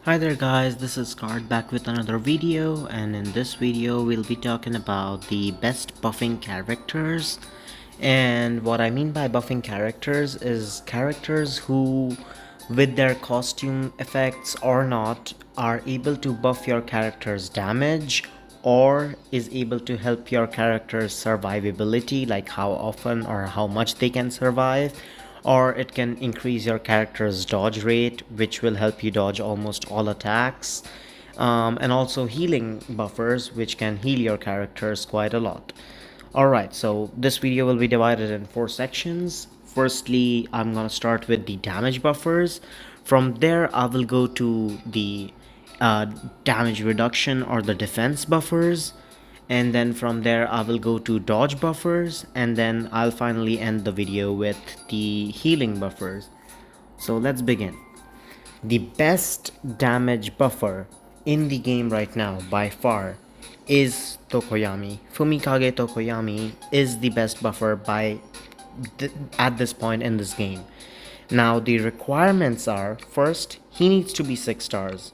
Hi there guys, this is Card back with another video, and in this video we'll be talking about the best buffing characters. And what I mean by buffing characters is characters who, with their costume effects or not, are able to buff your character's damage or is able to help your character's survivability, like how often or how much they can survive, or it can increase your character's dodge rate, which will help you dodge almost all attacks, and also healing buffers, which can heal your characters quite a lot. Alright, so this video will be divided in 4 sections. Firstly, I'm gonna start with the damage buffers. From there, I will go to the damage reduction or the defense buffers, and then from there I will go to dodge buffers, and then I'll finally end the video with the healing buffers. So let's begin. The best damage buffer in the game right now by far is Tokoyami. Fumikage Tokoyami is the best buffer at this point in this game. Now the requirements are, first, he needs to be 6 stars.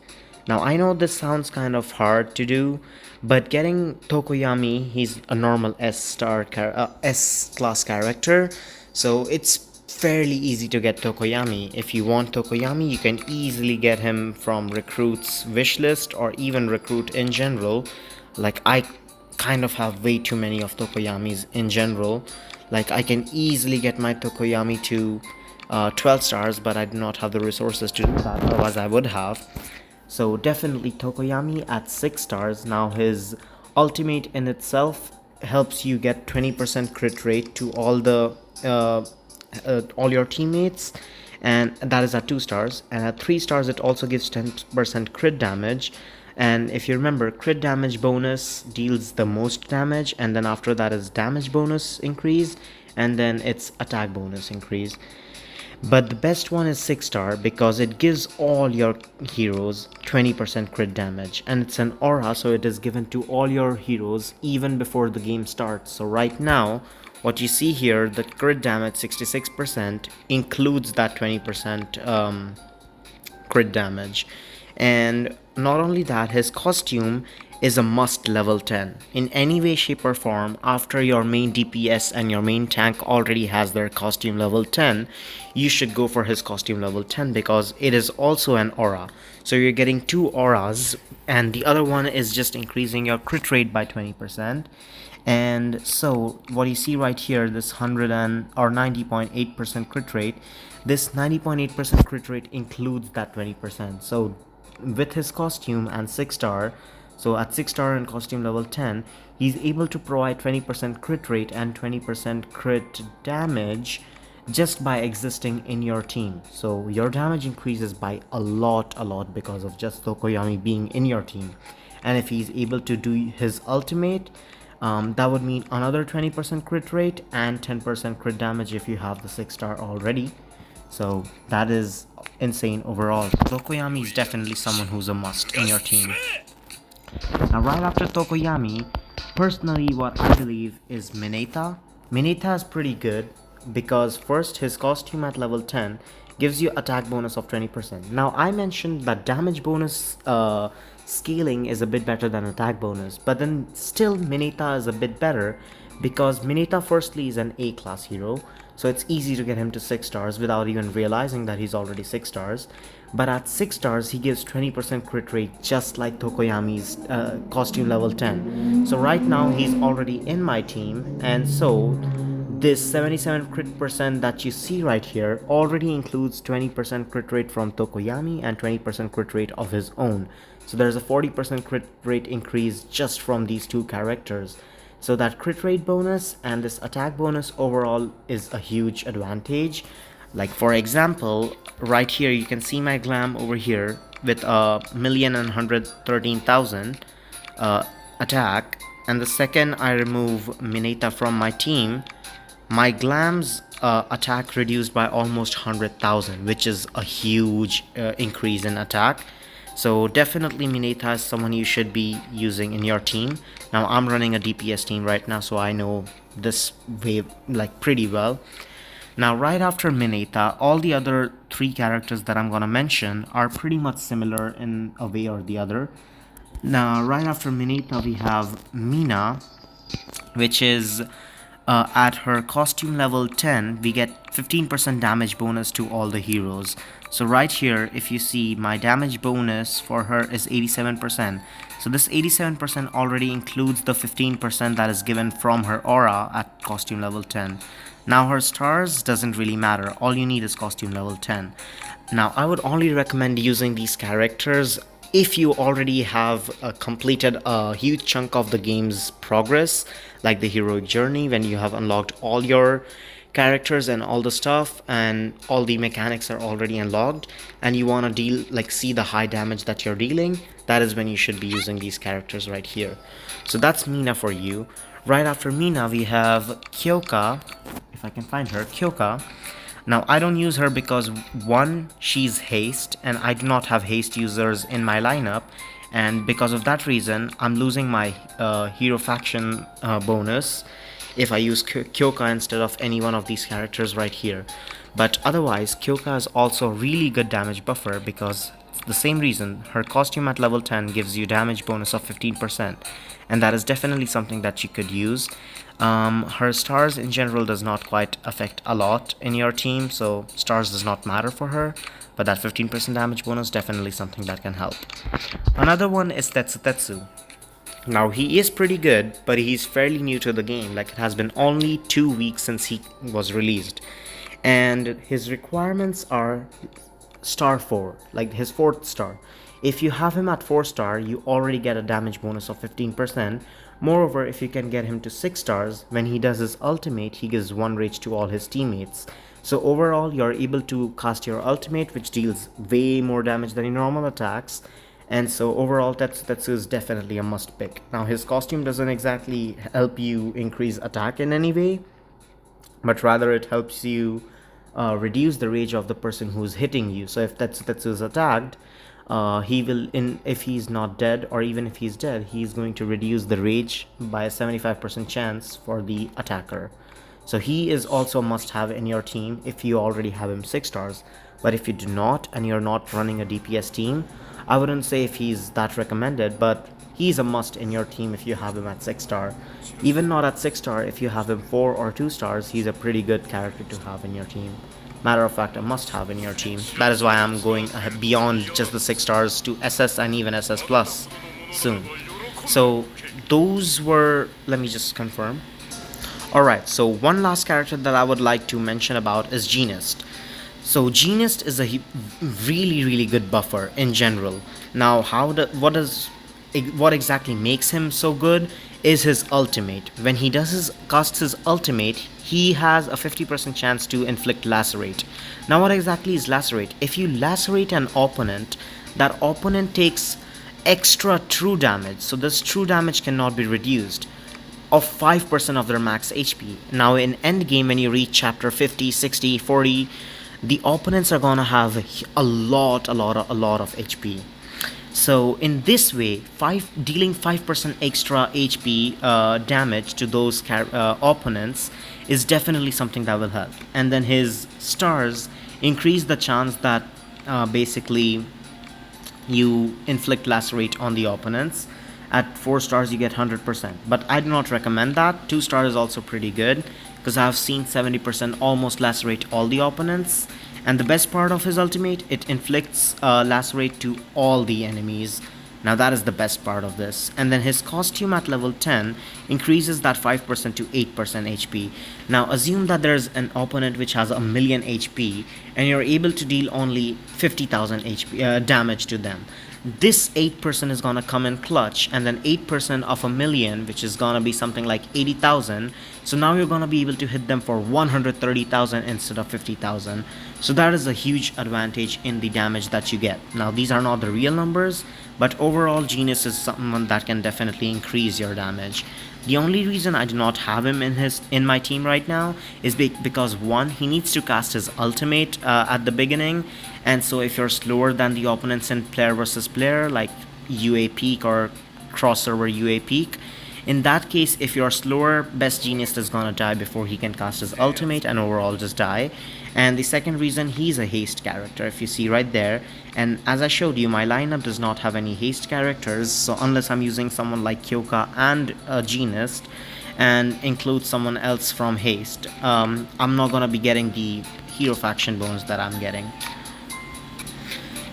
Now I know this sounds kind of hard to do, but getting Tokoyami, he's a normal S class character, so it's fairly easy to get Tokoyami. If you want Tokoyami, you can easily get him from Recruit's wishlist or even Recruit in general. Like, I kind of have way too many of Tokoyamis in general. Like, I can easily get my Tokoyami to 12 stars, but I do not have the resources to do that, otherwise I would have. So definitely Tokoyami at 6 stars. Now his ultimate in itself helps you get 20% crit rate to all your teammates, and that is at 2 stars. And at 3 stars it also gives 10% crit damage. And if you remember, crit damage bonus deals the most damage, and then after that is damage bonus increase, and then it's attack bonus increase. But the best one is 6 star because it gives all your heroes 20% crit damage, and it's an aura, so it is given to all your heroes even before the game starts. So right now what you see here, the crit damage 66% includes that 20% crit damage. And not only that, his costume is a must level 10 in any way, shape or form. After your main DPS and your main tank already has their costume level 10, you should go for his costume level 10 because it is also an aura. So you're getting 2 auras, and the other one is just increasing your crit rate by 20%. And so what you see right here, this 90.8% crit rate, this 90.8% crit rate includes that 20%. So with his costume and 6 star, so at 6 star and costume level 10, he's able to provide 20% crit rate and 20% crit damage just by existing in your team. So your damage increases by a lot because of just Tokoyami being in your team. And if he's able to do his ultimate, that would mean another 20% crit rate and 10% crit damage if you have the 6 star already. So that is insane overall. Tokoyami is definitely someone who's a must in your team. Now right after Tokoyami, personally what I believe is Mineta. Mineta is pretty good because first, his costume at level 10 gives you attack bonus of 20%. Now I mentioned that damage bonus scaling is a bit better than attack bonus, but then still Mineta is a bit better because Mineta firstly is an A class hero, so it's easy to get him to 6 stars without even realizing that he's already 6 stars. But at 6 stars he gives 20% crit rate just like Tokoyami's costume level 10. So right now he's already in my team, and so this 77 crit percent that you see right here already includes 20% crit rate from Tokoyami and 20% crit rate of his own. So there's a 40% crit rate increase just from these two characters. So that crit rate bonus and this attack bonus overall is a huge advantage. Like, for example, right here you can see my glam over here with a 1,113,000 attack, and the second I remove Mineta from my team, my glam's attack reduced by almost 100,000, which is a huge increase in attack. So definitely Mineta is someone you should be using in your team. Now I'm running a DPS team right now, so I know this wave like pretty well. Now, right after Mineta, all the other three characters that I'm gonna mention are pretty much similar in a way or the other. Now, right after Mineta, we have Mina, which is at her costume level 10, we get 15% damage bonus to all the heroes. So right here, if you see, my damage bonus for her is 87%. So this 87% already includes the 15% that is given from her aura at costume level 10. Now her stars doesn't really matter, all you need is costume level 10. Now I would only recommend using these characters if you already have completed a huge chunk of the game's progress, like the heroic journey, when you have unlocked all your characters and all the stuff and all the mechanics are already unlocked, and you want to deal like see the high damage that you're dealing, that is when you should be using these characters right here. So that's Mina for you. Right after Mina we have Kyoka, if I can find her, Kyoka. Now I don't use her because one, she's haste and I do not have haste users in my lineup, and because of that reason I'm losing my hero faction bonus if I use Kyoka instead of any one of these characters right here. But otherwise Kyoka is also a really good damage buffer because the same reason her costume at level 10 gives you damage bonus of 15%, and that is definitely something that you could use. Her stars in general does not quite affect a lot in your team, so stars does not matter for her, but that 15% damage bonus definitely something that can help. Another one is Tetsu. Now he is pretty good, but he's fairly new to the game, like it has been only 2 weeks since he was released, and his requirements are star 4, like his 4th star. If you have him at 4 star, you already get a damage bonus of 15%. Moreover, if you can get him to 6 stars, when he does his ultimate, he gives 1 rage to all his teammates. So overall, you're able to cast your ultimate, which deals way more damage than your normal attacks. And so overall, Tetsu is definitely a must pick. Now his costume doesn't exactly help you increase attack in any way, but rather it helps you reduce the rage of the person who's hitting you. So if Tetsu is attacked, he will, if he's not dead, or even if he's dead, he's going to reduce the rage by a 75% chance for the attacker. So he is also a must have in your team if you already have him 6 stars. But if you do not and you're not running a DPS team, I wouldn't say if he's that recommended, but he's a must in your team if you have him at 6 star. Even not at 6 star, if you have him 4 or 2 stars, he's a pretty good character to have in your team. Matter of fact, a must have in your team. That is why I'm going beyond just the 6 stars to SS and even SS plus soon. So those were, let me just confirm. Alright, so one last character that I would like to mention about is Genist. So Genist is a really good buffer in general. Now what exactly makes him so good is his ultimate. When he casts his ultimate, he has a 50% chance to inflict lacerate. Now what exactly is lacerate? If you lacerate an opponent, that opponent takes extra true damage, so this true damage cannot be reduced, of 5% of their max HP. Now in endgame, when you reach chapter 50, 60, 40, the opponents are gonna have a lot of HP. So in this way, dealing 5% extra HP damage to those opponents is definitely something that will help. And then his stars increase the chance that basically you inflict lacerate on the opponents. At 4 stars you get 100%, but I do not recommend that. 2 stars is also pretty good because I've seen 70% almost lacerate all the opponents. And the best part of his ultimate, it inflicts lacerate to all the enemies. Now that is the best part of this. And then his costume at level 10 increases that 5% to 8% HP. Now assume that there's an opponent which has 1,000,000 HP and you're able to deal only 50,000 HP damage to them. This 8% is gonna come in clutch, and then 8% of 1,000,000, which is gonna be something like 80,000. So now you're gonna be able to hit them for 130,000 instead of 50,000. So that is a huge advantage in the damage that you get. Now these are not the real numbers, but overall Genist is someone that can definitely increase your damage. The only reason I do not have him in my team right now is because one, he needs to cast his ultimate at the beginning, and so if you're slower than the opponents in player versus player, like UA peak or cross server UA peak, In that case, if you're slower, best genius is gonna die before he can cast his ultimate and overall just die. And the second reason, he's a haste character, if you see right there. And as I showed you, my lineup does not have any haste characters, so unless I'm using someone like Kyoka and a genius and include someone else from haste, I'm not gonna be getting the hero faction bonus that I'm getting.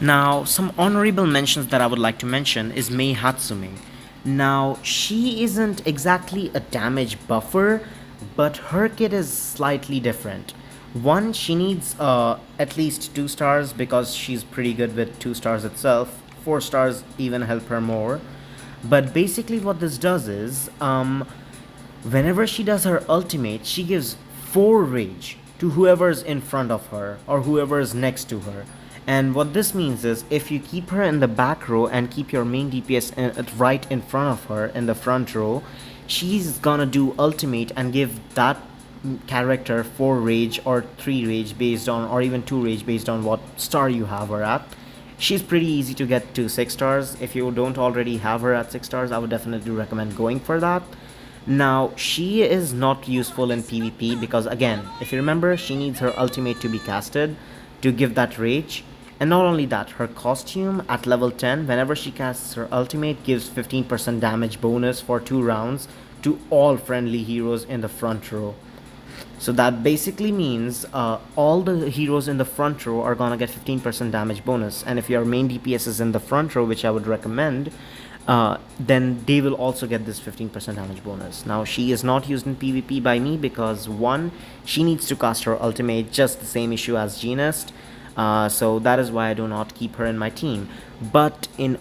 Now, some honorable mentions that I would like to mention is Mei Hatsume. Now, she isn't exactly a damage buffer, but her kit is slightly different. One, she needs at least 2 stars because she's pretty good with 2 stars itself. 4 stars even help her more. But basically, what this does is, whenever she does her ultimate, she gives 4 rage to whoever's in front of her or whoever's next to her. And what this means is, if you keep her in the back row and keep your main DPS right in front of her in the front row, she's gonna do ultimate and give that character 4 rage or 3 rage based on, or even 2 rage based on what star you have her at. She's pretty easy to get to 6 stars. If you don't already have her at 6 stars, I would definitely recommend going for that. Now, she is not useful in PvP because, again, if you remember, she needs her ultimate to be casted to give that rage. And not only that, her costume at level 10, whenever she casts her ultimate, gives 15% damage bonus for 2 rounds to all friendly heroes in the front row. So that basically means all the heroes in the front row are gonna get 15% damage bonus. And if your main DPS is in the front row, which I would recommend, then they will also get this 15% damage bonus. Now, she is not used in PvP by me because, one, she needs to cast her ultimate, just the same issue as Genist. So that is why I do not keep her in my team. But in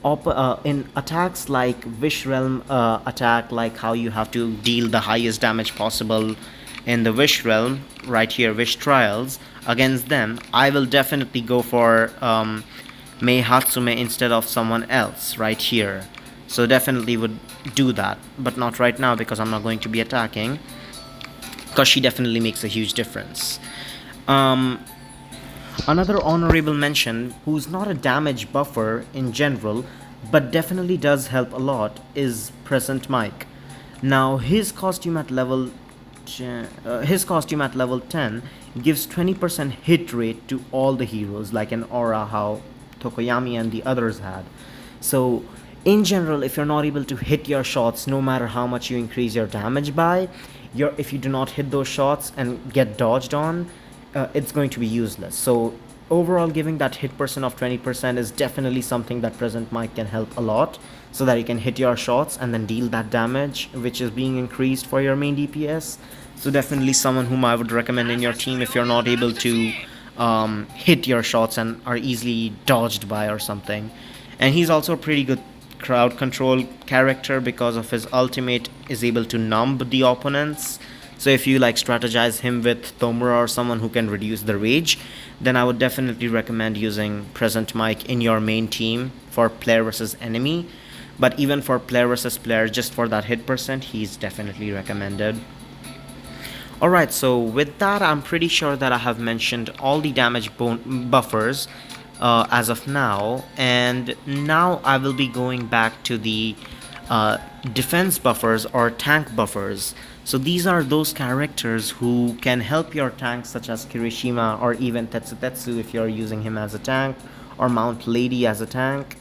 attacks like Wish Realm attack, like how you have to deal the highest damage possible in the Wish Realm, right here, Wish Trials, against them, I will definitely go for Mei Hatsume instead of someone else, right here. So definitely would do that, but not right now because I'm not going to be attacking, because she definitely makes a huge difference. Another honorable mention, who's not a damage buffer in general, but definitely does help a lot, is Present Mike. Now, his costume at level 10 gives 20% hit rate to all the heroes, like an aura how Tokoyami and the others had. So, in general, if you're not able to hit your shots, no matter how much you increase your damage by, if you do not hit those shots and get dodged on, it's going to be useless. So overall, giving that hit percent of 20% is definitely something that Present Mike can help a lot, so that you can hit your shots and then deal that damage which is being increased for your main DPS. So definitely someone whom I would recommend in your team if you're not able to hit your shots and are easily dodged by or something. And he's also a pretty good crowd control character because of his ultimate is able to numb the opponents. So if you like strategize him with Tomura or someone who can reduce the rage, then I would definitely recommend using Present Mike in your main team for player versus enemy. But even for player versus player, just for that hit percent, he's definitely recommended. Alright, so with that, I'm pretty sure that I have mentioned all the damage buffers as of now. And now I will be going back to the defense buffers or tank buffers. So these are those characters who can help your tanks, such as Kirishima or even Tetsutetsu if you're using him as a tank, or Mount Lady as a tank,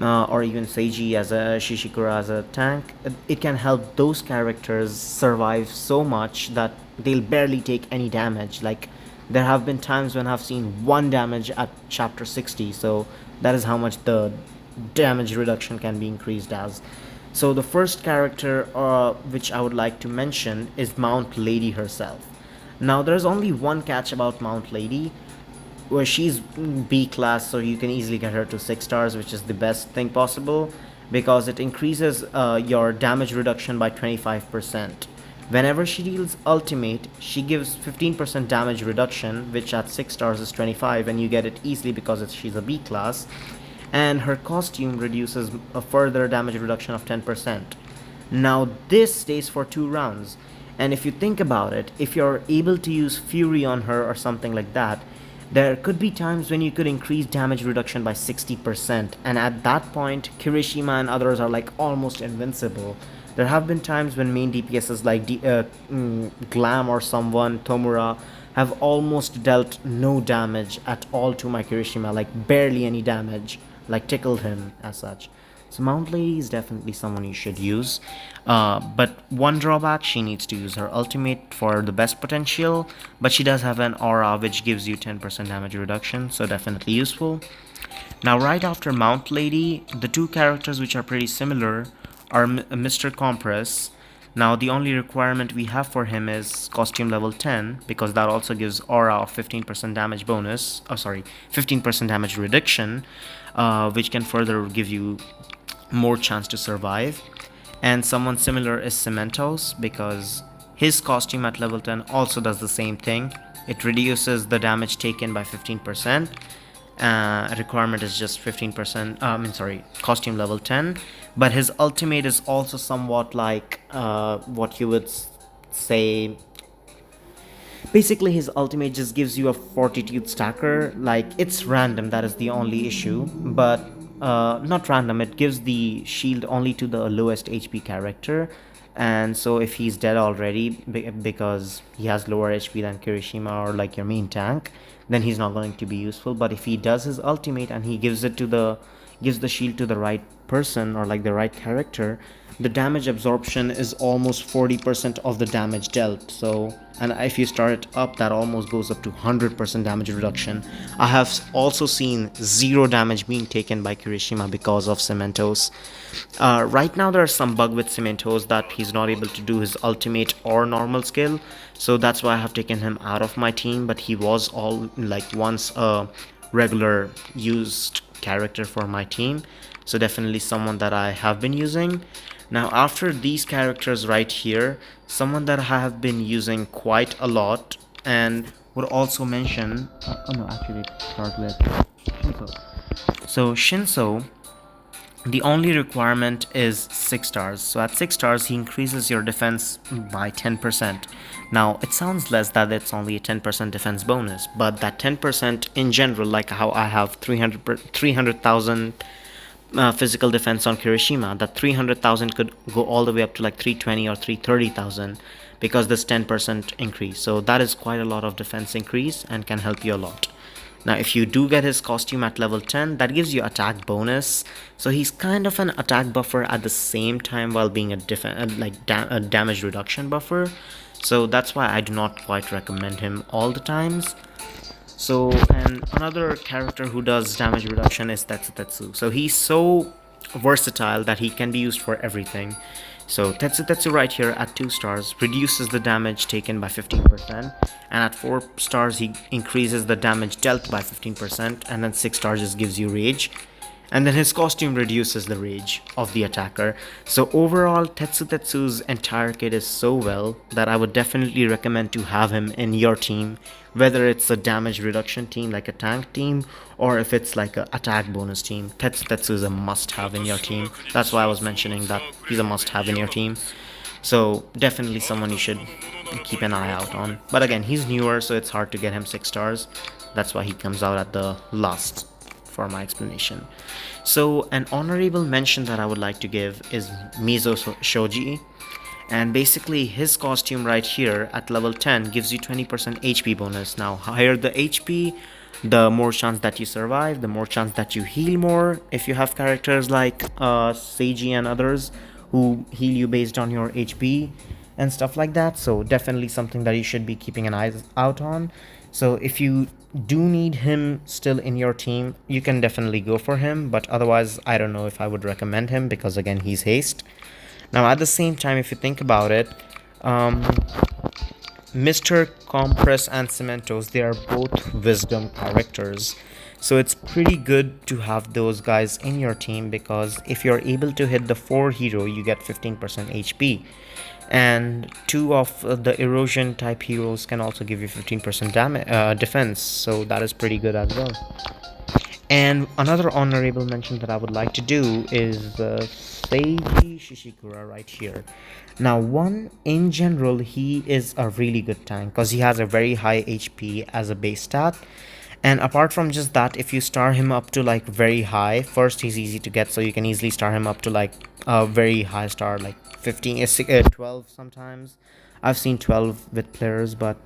or even Seiji as a Shishikura as a tank. It can help those characters survive so much that they'll barely take any damage. Like, there have been times when I've seen 1 damage at chapter 60, so that is how much the damage reduction can be increased as. So the first character which I would like to mention is Mount Lady herself. Now, there's only one catch about Mount Lady, where she's B class, so you can easily get her to 6 stars, which is the best thing possible, because it increases your damage reduction by 25%. Whenever she deals ultimate, she gives 15% damage reduction, which at 6 stars is 25, and you get it easily because she's a B class. And her costume reduces a further damage reduction of 10%. Now, this stays for 2 rounds, and if you think about it, if you're able to use Fury on her or something like that, there could be times when you could increase damage reduction by 60%, and at that point, Kirishima and others are like almost invincible. There have been times when main DPSs like Glam or someone, Tomura, have almost dealt no damage at all to my Kirishima, like barely any damage, like tickled him as such. So Mount Lady is definitely someone you should use. But one drawback, she needs to use her ultimate for the best potential, but she does have an aura which gives you 10% damage reduction, so definitely useful. Now right after Mount Lady, the two characters which are pretty similar are Mr. Compress. Now the only requirement we have for him is costume level 10, because that also gives aura of 15% damage bonus, 15% damage reduction, which can further give you more chance to survive. And someone similar is Cementos, because his costume at level 10 also does the same thing. It reduces the damage taken by 15%. Requirement is just 15%, costume level 10, but his ultimate is also somewhat like what you would say. Basically his ultimate just gives you a fortitude stacker, like it's random, that is the only issue, but not random, it gives the shield only to the lowest HP character. And so if he's dead already because he has lower HP than Kirishima or like your main tank, then he's not going to be useful. But if he does his ultimate and he gives the shield to the right person or like the right character, the damage absorption is almost 40% of the damage dealt. So, and if you start it up, that almost goes up to 100% damage reduction. I have also seen 0 damage being taken by Kirishima because of Cementos. Right now there's some bug with Cementos that he's not able to do his ultimate or normal skill, so that's why I have taken him out of my team. But he was all like once a regular used character for my team, so definitely someone that I have been using. Now after these characters right here, someone that I have been using quite a lot and would also mention start with Shinso. So Shinso, the only requirement is 6 stars. So at 6 stars, he increases your defense by 10%. Now, it sounds less that it's only a 10% defense bonus, but that 10% in general, like how I have 300,000 physical defense on Kirishima, that 300,000 could go all the way up to like 320 or 330,000 because this 10% increase. So that is quite a lot of defense increase and can help you a lot. Now if you do get his costume at level 10, that gives you attack bonus, so he's kind of an attack buffer at the same time while being a damage reduction buffer. So that's why I do not quite recommend him all the times. So, and another character who does damage reduction is Tetsu. So he's so versatile that he can be used for everything. So Tetsu right here at 2 stars reduces the damage taken by 15%, and at 4 stars he increases the damage dealt by 15%, and then 6 stars just gives you rage. And then his costume reduces the rage of the attacker. So overall, Tetsu's entire kit is so well that I would definitely recommend to have him in your team, whether it's a damage reduction team like a tank team, or if it's like a attack bonus team. Tetsu is a must-have in your team. That's why I was mentioning that he's a must-have in your team. So definitely someone you should keep an eye out on. But again, he's newer, so it's hard to get him 6 stars. That's why he comes out at the last for my explanation. So an honorable mention that I would like to give is Mizo Shoji, and basically his costume right here at level 10 gives you 20% HP bonus. Now higher the HP, the more chance that you survive, the more chance that you heal more if you have characters like Seiji and others who heal you based on your HP and stuff like that. So definitely something that you should be keeping an eye out on. So if you do need him still in your team, you can definitely go for him, but otherwise I don't know if I would recommend him, because again, he's haste. Now at the same time, if you think about it, Mr. Compress and Cementos, they are both wisdom characters, so it's pretty good to have those guys in your team, because if you're able to hit the 4 hero, you get 15% HP, and 2 of the erosion type heroes can also give you 15% damage defense, so that is pretty good as well. And another honorable mention that I would like to do is Seiji Shishikura right here. Now in general, he is a really good tank because he has a very high HP as a base stat, And apart from just that, if you star him up to like very high, first he's easy to get, so you can easily star him up to like a very high star, like 15, 12 sometimes. I've seen 12 with players, but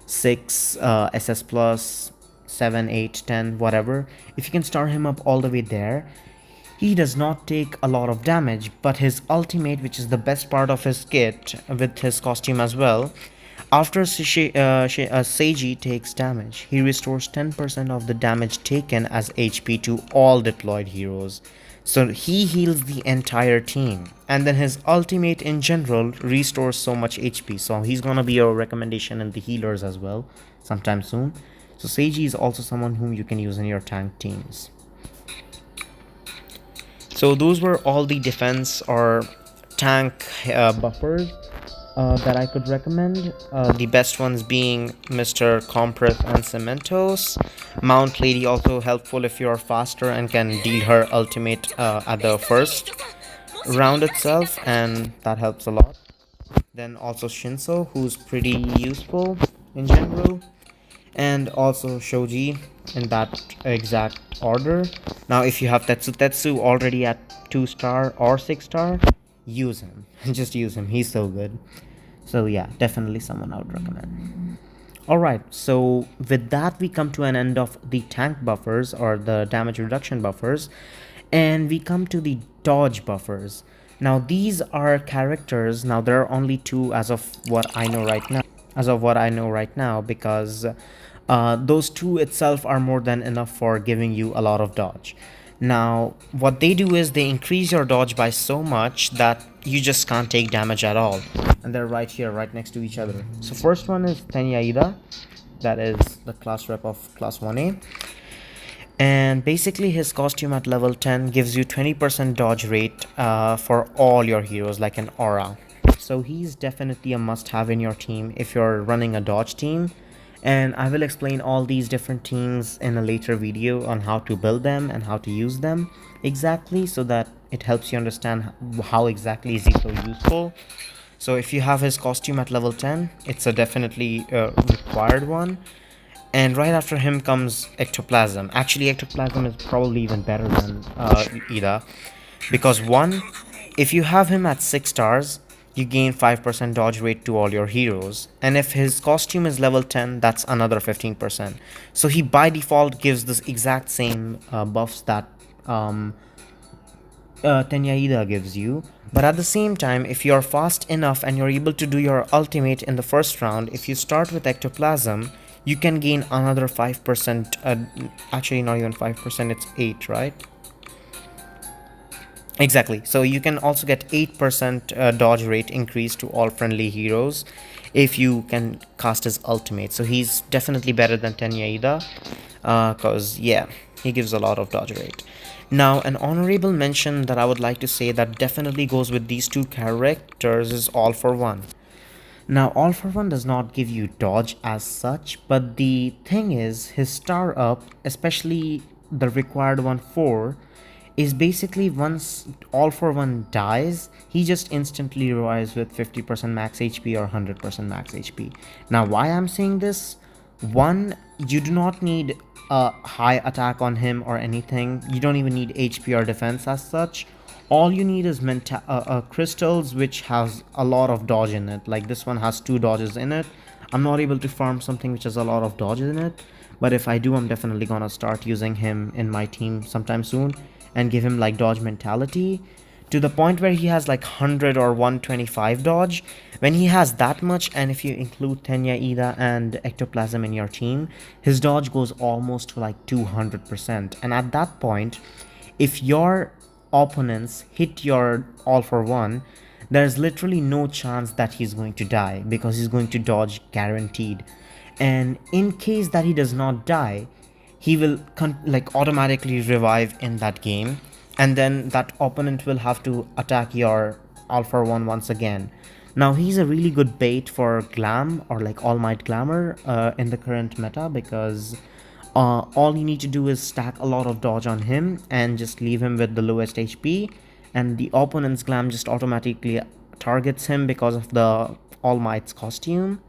6, SS plus, 7, 8, 10, whatever. If you can star him up all the way there, he does not take a lot of damage, but his ultimate, which is the best part of his kit with his costume as well, after Seiji takes damage, he restores 10% of the damage taken as HP to all deployed heroes. So he heals the entire team. And then his ultimate in general restores so much HP. So he's gonna be your recommendation in the healers as well sometime soon. So Seiji is also someone whom you can use in your tank teams. So those were all the defense or tank buffers that I could recommend. The best ones being Mr. Compress and Cementos. Mount Lady also helpful if you're faster and can deal her ultimate at the first round itself, and that helps a lot. Then also Shinso, who's pretty useful in general, and also Shoji in that exact order. Now if you have Tetsu already at 2-star or 6-star, use him. Just use him, he's so good. So yeah, definitely someone I would recommend. Alright, so with that we come to an end of the tank buffers or the damage reduction buffers, and we come to the dodge buffers. Now these are characters, now there are only 2 as of what I know right now, because those 2 itself are more than enough for giving you a lot of dodge. Now what they do is they increase your dodge by so much that you just can't take damage at all, and they're right here, right next to each other. So first one is Tenyaida, that is the class rep of class 1A, and basically his costume at level 10 gives you 20% dodge rate for all your heroes, like an aura. So he's definitely a must-have in your team if you're running a dodge team, and I will explain all these different teams in a later video on how to build them and how to use them exactly, so that it helps you understand how exactly is he so useful. So if you have his costume at level 10, it's a definitely required one. And right after him comes Ectoplasm. Actually, Ectoplasm is probably even better than Ida, because one, if you have him at 6 stars, you gain 5% dodge rate to all your heroes, and if his costume is level 10, that's another 15%. So he by default gives this exact same buffs that Tenyaida gives you. But at the same time, if you're fast enough and you're able to do your ultimate in the first round, if you start with Ectoplasm, you can gain another 5%, actually not even 5%, it's 8, right? Exactly, so you can also get 8% dodge rate increase to all friendly heroes if you can cast his ultimate. So he's definitely better than Tenyaida, because yeah, he gives a lot of dodge rate. Now an honorable mention that I would like to say that definitely goes with these 2 characters is All For One. Now All For One does not give you dodge as such, but the thing is his star up, especially the required one 4, is basically once All For One dies, he just instantly revives with 50% max HP or 100% max HP. Now why I'm saying this? One, you do not need a high attack on him or anything. You don't even need HP or defense as such. All you need is crystals, which has a lot of dodge in it. Like this one has 2 dodges in it. I'm not able to farm something which has a lot of dodge in it, but if I do, I'm definitely gonna start using him in my team sometime soon and give him like dodge mentality to the point where he has like 100 or 125 dodge. When he has that much, and if you include Tenyaida and Ectoplasm in your team, his dodge goes almost to like 200%. And at that point, if your opponents hit your All For One, there's literally no chance that he's going to die, because he's going to dodge guaranteed. And in case that he does not die, he will like automatically revive in that game, and then that opponent will have to attack your All For One once again. Now he's a really good bait for Glam or like All Might Glamour in the current meta, because all you need to do is stack a lot of dodge on him and just leave him with the lowest HP, and the opponent's Glam just automatically targets him because of the All Might's costume.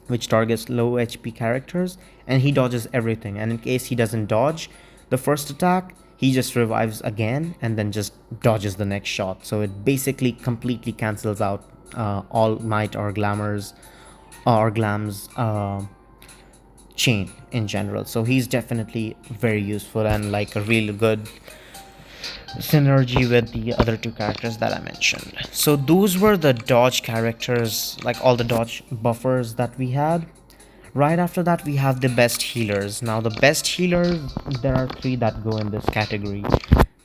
which targets low HP characters, and he dodges everything. And in case he doesn't dodge the first attack, he just revives again and then just dodges the next shot. So it basically completely cancels out all might or glam's chain in general. So he's definitely very useful and like a really good synergy with the other two characters that I mentioned. So those were the dodge characters, like all the dodge buffers that we had. Right after that, we have the best healers. Now, the best healers, there are three that go in this category.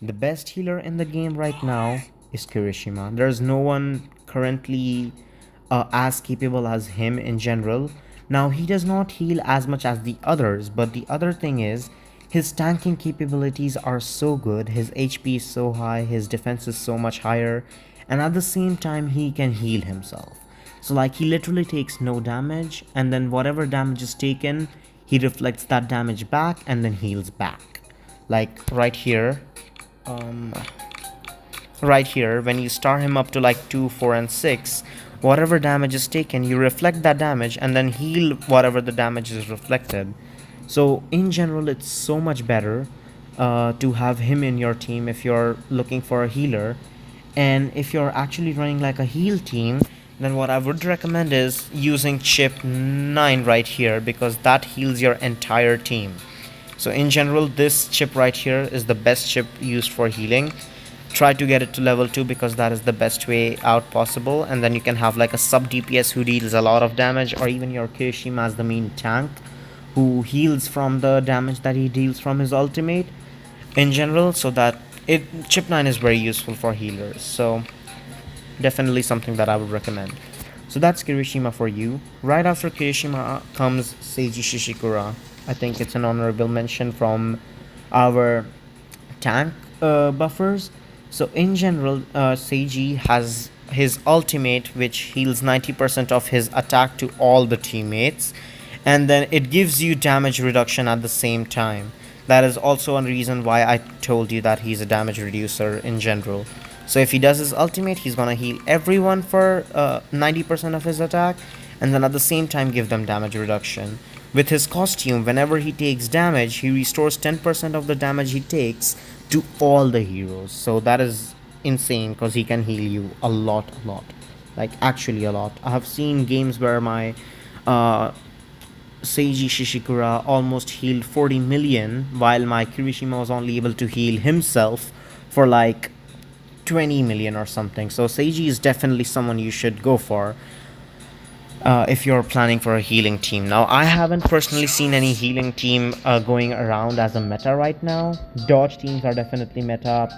The best healer in the game right now is Kirishima. There's no one currently as capable as him in general. Now, he does not heal as much as the others, but the other thing is, his tanking capabilities are so good, his HP is so high, his defense is so much higher, and at the same time, he can heal himself. So like he literally takes no damage, and then whatever damage is taken, he reflects that damage back and then heals back. Like right here, when you star him up to like 2, 4, and 6, whatever damage is taken, you reflect that damage and then heal whatever the damage is reflected. So in general, it's so much better to have him in your team if you're looking for a healer. And if you're actually running like a heal team, then what I would recommend is using chip 9 right here, because that heals your entire team. So in general, this chip right here is the best chip used for healing. Try to get it to level 2 because that is the best way out possible, and then you can have like a sub DPS who deals a lot of damage, or even your Kirishima as the main tank who heals from the damage that he deals from his ultimate in general. So that chip 9 is very useful for healers, so definitely something that I would recommend. So that's Kirishima for you. Right after Kirishima comes Seiji Shishikura. I think it's an honorable mention from our tank buffers. So in general, Seiji has his ultimate, which heals 90% of his attack to all the teammates, and then it gives you damage reduction at the same time. That is also a reason why I told you that he's a damage reducer in general. So if he does his ultimate, he's gonna heal everyone for 90% of his attack, and then at the same time give them damage reduction. With his costume, whenever he takes damage, he restores 10% of the damage he takes to all the heroes. So that is insane because he can heal you a lot. Like actually a lot. I have seen games where my Seiji Shishikura almost healed 40 million, while my Kirishima was only able to heal himself for like 20 million or something. So Seiji is definitely someone you should go for if you're planning for a healing team. Now, I haven't personally seen any healing team going around as a meta right now. Dodge teams are definitely meta.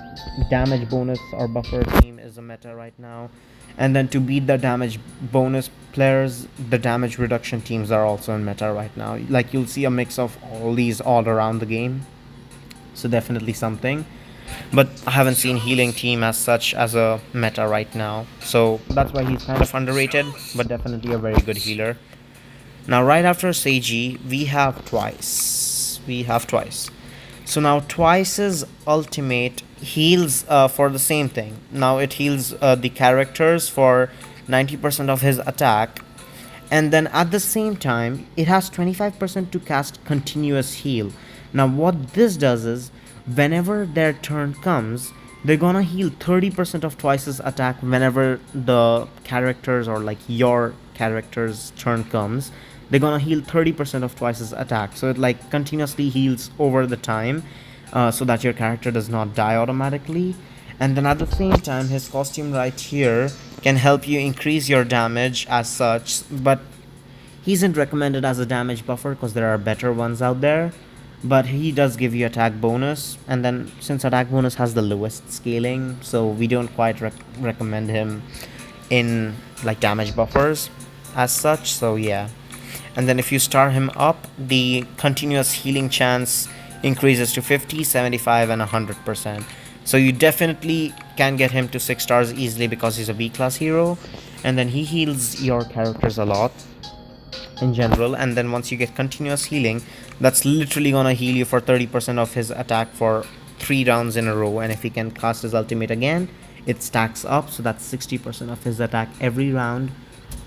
Damage bonus or buffer team is a meta right now. And then to beat the damage bonus players, the damage reduction teams are also in meta right now. Like you'll see a mix of all these all around the game. So definitely something. But I haven't seen healing team as such as a meta right now, so that's why he's kind of underrated, but definitely a very good healer. Now right after Seiji, we have Twice. So now Twice's ultimate heals for the same thing. Now it heals the characters for 90% of his attack, and then at the same time it has 25% to cast continuous heal. Now what this does is, whenever their turn comes, they're gonna heal 30% of Twice's attack whenever the characters or like your character's turn comes. They're gonna heal 30% of Twice's attack. So it like continuously heals over the time, so that your character does not die automatically. And then at the same time, his costume right here can help you increase your damage as such, but he isn't recommended as a damage buffer because there are better ones out there. But he does give you attack bonus, and then since attack bonus has the lowest scaling, so we don't quite recommend him in like damage buffers as such. So yeah, and then if you star him up, the continuous healing chance increases to 50, 75, and 100%. So you definitely can get him to 6 stars easily because he's a B class hero, and then he heals your characters a lot in general. And then once you get continuous healing, that's literally gonna heal you for 30% of his attack for 3 rounds in a row. And if he can cast his ultimate again, it stacks up, so that's 60% of his attack every round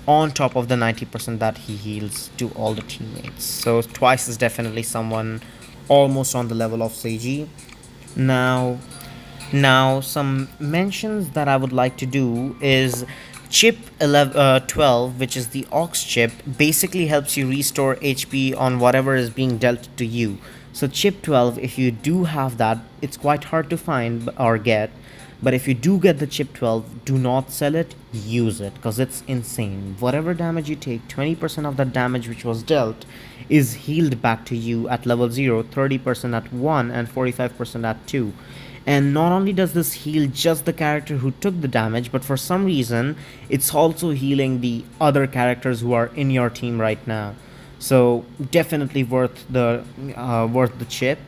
on top of the 90% that he heals to all the teammates. So twice is definitely someone almost on the level of Seiji. Now, some mentions that I would like to do is chip 12, which is the aux chip, basically helps you restore HP on whatever is being dealt to you. So chip 12, if you do have that, it's quite hard to find or get, but if you do get the chip 12, do not sell it, use it, because it's insane. Whatever damage you take, 20% of that damage which was dealt is healed back to you at level 0, 30% at 1, and 45% at 2. And not only does this heal just the character who took the damage, but for some reason, it's also healing the other characters who are in your team right now. So definitely worth the chip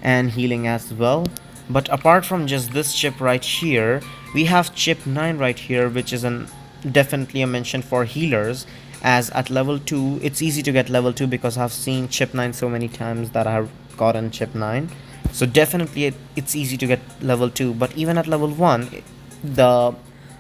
and healing as well. But apart from just this chip right here, we have chip 9 right here, which is definitely a mention for healers, as at level 2 it's easy to get level 2 because I've seen chip 9 so many times that I've gotten chip 9. So definitely it's easy to get level 2, but even at level 1, the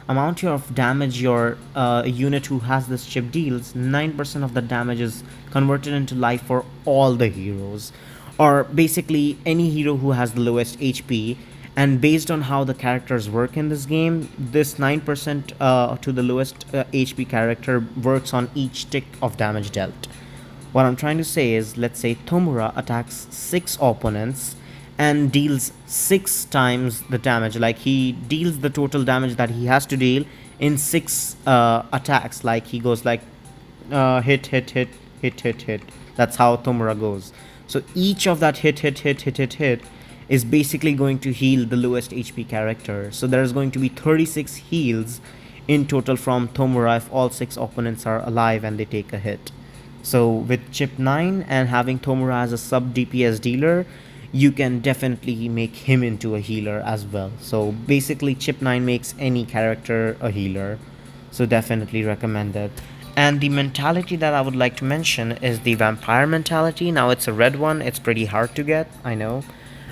amount of damage your unit who has this chip deals, 9% of the damage is converted into life for all the heroes, or basically any hero who has the lowest HP. And based on how the characters work in this game, this 9% to the lowest HP character works on each tick of damage dealt. What I'm trying to say is, let's say Tomura attacks 6 opponents and deals 6 times the damage. Like, he deals the total damage that he has to deal in 6 attacks. Like, he goes like hit, hit, hit, hit, hit, hit. That's how Tomura goes. So each of that hit, hit, hit, hit, hit, hit is basically going to heal the lowest HP character. So there's going to be 36 heals in total from Tomura if all 6 opponents are alive and they take a hit. So with chip 9 and having Tomura as a sub DPS dealer, you can definitely make him into a healer as well. So basically chip 9 makes any character a healer. So definitely recommend it. And the mentality that I would like to mention is the vampire mentality. Now it's a red one, it's pretty hard to get, I know.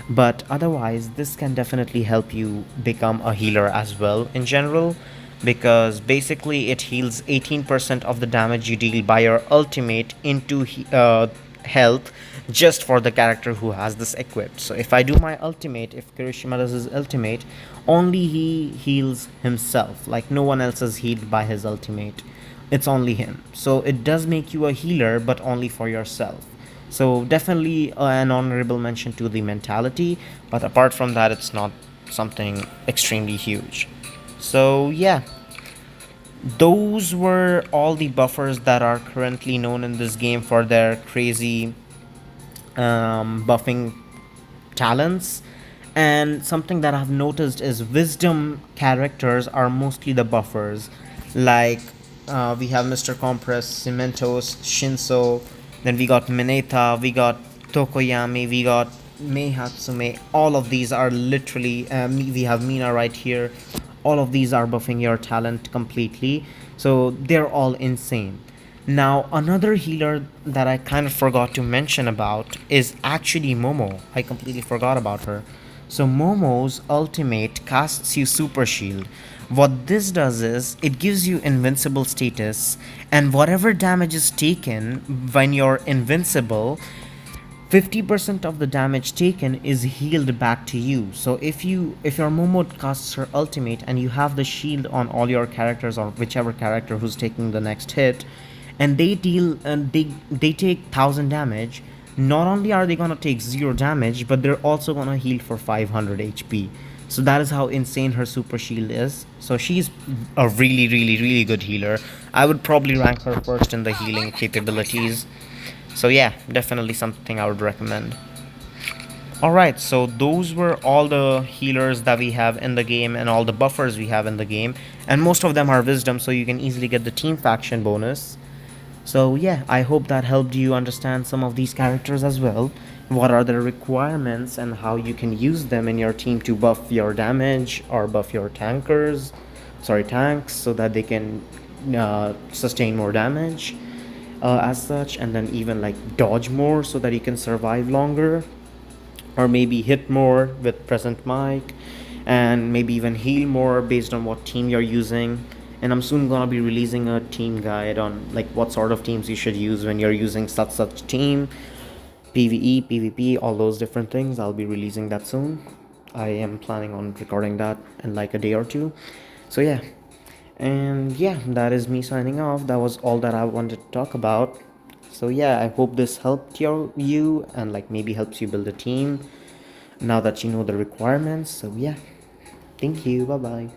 But otherwise, this can definitely help you become a healer as well in general, because basically it heals 18% of the damage you deal by your ultimate into health just for the character who has this equipped. So if I do my ultimate, if Kirishima does his ultimate, only he heals himself. Like, no one else is healed by his ultimate. It's only him. So it does make you a healer, but only for yourself. So definitely an honorable mention to the mentality, but apart from that, it's not something extremely huge. So yeah, those were all the buffers that are currently known in this game for their crazy buffing talents. And something that I've noticed is wisdom characters are mostly the buffers. Like, we have Mr. Compress, Cementos, Shinso, then we got Mineta, we got Tokoyami, we got Meihatsume. All of these are literally, we have Mina right here. All of these are buffing your talent completely. So they're all insane. Now, another healer that I kind of forgot to mention about is actually Momo. I completely forgot about her. So Momo's ultimate casts you Super Shield. What this does is, it gives you invincible status, and whatever damage is taken when you're invincible, 50% of the damage taken is healed back to you. So if your Momo casts her ultimate and you have the shield on all your characters, or whichever character who's taking the next hit, and they deal and they take 1000 damage, not only are they gonna take 0 damage, but they're also gonna heal for 500 HP. So that is how insane her super shield is. So she's a really, really, really good healer. I would probably rank her first in the healing capabilities. So yeah, definitely something I would recommend. Alright, so those were all the healers that we have in the game and all the buffers we have in the game. And most of them are wisdom, so you can easily get the team faction bonus. So yeah, I hope that helped you understand some of these characters as well. What are their requirements and how you can use them in your team to buff your damage or buff your tanks, so that they can sustain more damage as such, and then even like dodge more so that you can survive longer, or maybe hit more with present mic, and maybe even heal more based on what team you're using. And I'm soon gonna be releasing a team guide on like what sort of teams you should use when you're using such team, PvE, PvP, all those different things. I'll be releasing that soon. I am planning on recording that in like a day or two. So yeah. And yeah, that is me signing off. That was all that I wanted to talk about. So yeah, I hope this helped you and like maybe helps you build a team now that you know the requirements. So yeah. Thank you. Bye bye.